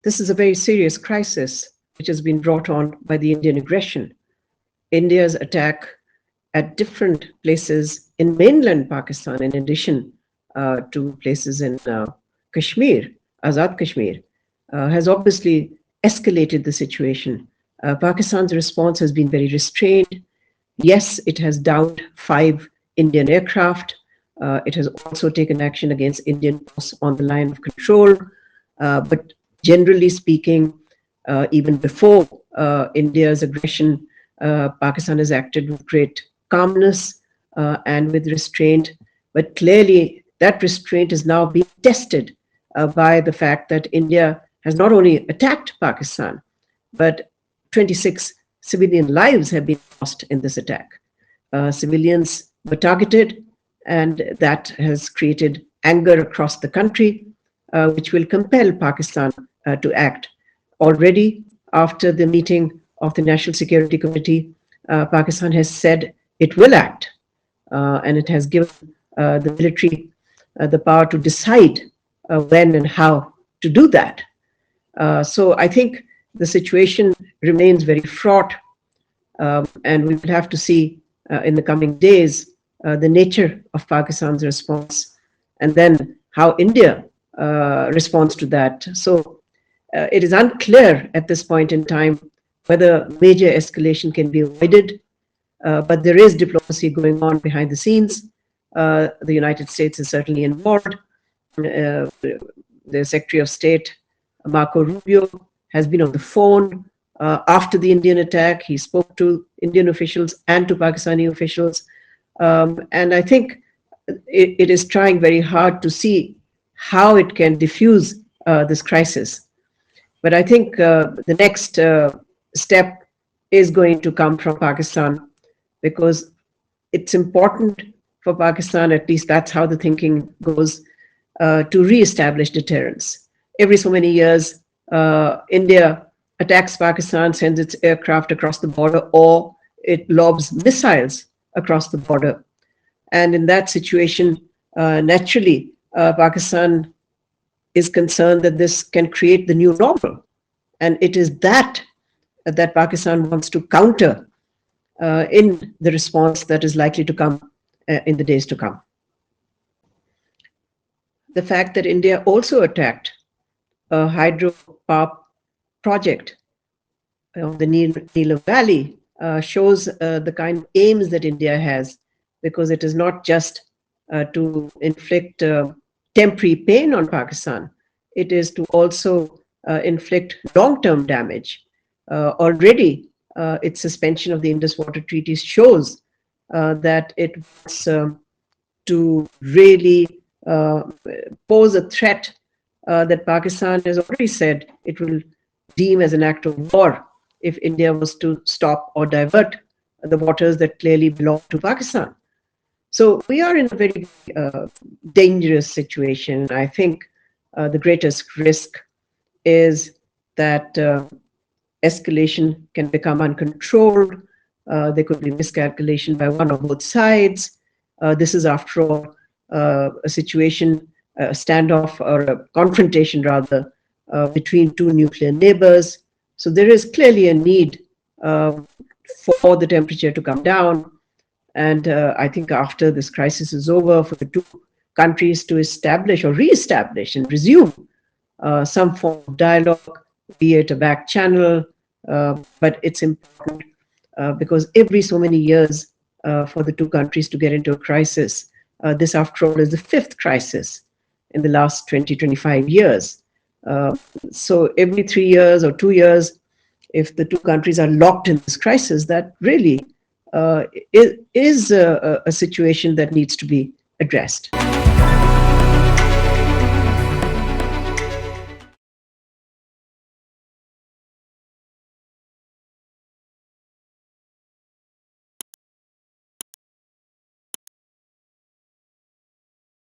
This is a very serious crisis which has been brought on by the Indian aggression. India's attack at different places in mainland Pakistan, in addition to places in Kashmir, Azad Kashmir, has obviously escalated the situation. Pakistan's response has been very restrained. Yes, it has downed 5 Indian aircraft. It has also taken action against Indian posts on the line of control. But generally speaking, even before India's aggression, Pakistan has acted with great calmness and with restraint. But clearly, that restraint is now being tested by the fact that India has not only attacked Pakistan, but 26 civilian lives have been lost in this attack. Civilians were targeted, and that has created anger across the country, which will compel Pakistan to act. Already, after the meeting of the National Security Committee, Pakistan has said it will act, and it has given the military the power to decide when and how to do that. So I think the situation remains very fraught, and we will have to see in the coming days the nature of Pakistan's response, and then how India responds to that. So it is unclear at this point in time whether major escalation can be avoided, but there is diplomacy going on behind the scenes. The United States is certainly involved. The Secretary of State, Marco Rubio, has been on the phone after the Indian attack. He spoke to Indian officials and to Pakistani officials. And I think it is trying very hard to see how it can diffuse this crisis. But I think the next step is going to come from Pakistan, because it's important for Pakistan, at least that's how the thinking goes, to re-establish deterrence. Every so many years, India attacks Pakistan, sends its aircraft across the border, or it lobs missiles across the border. And in that situation, naturally, Pakistan is concerned that this can create the new normal. And it is that Pakistan wants to counter in the response that is likely to come in the days to come. The fact that India also attacked a hydropower project on the Neelam Valley shows the kind of aims that India has, because it is not just to inflict temporary pain on Pakistan. It is to also inflict long-term damage. Already, its suspension of the Indus Water Treaties shows that it wants to really pose a threat that Pakistan has already said it will deem as an act of war if India was to stop or divert the waters that clearly belong to Pakistan. So we are in a very dangerous situation. I think the greatest risk is that escalation can become uncontrolled. There could be miscalculation by one or both sides. This is, after all, a situation, a standoff or a confrontation rather, between two nuclear neighbors. So there is clearly a need for the temperature to come down. And I think after this crisis is over, for the two countries to establish or re-establish and resume some form of dialogue, be it a back channel, but it's important because every so many years for the two countries to get into a crisis, this after all is the 5th crisis in the last 20, 25 years. So every 3 years or 2 years, if the two countries are locked in this crisis, that really is a situation that needs to be addressed.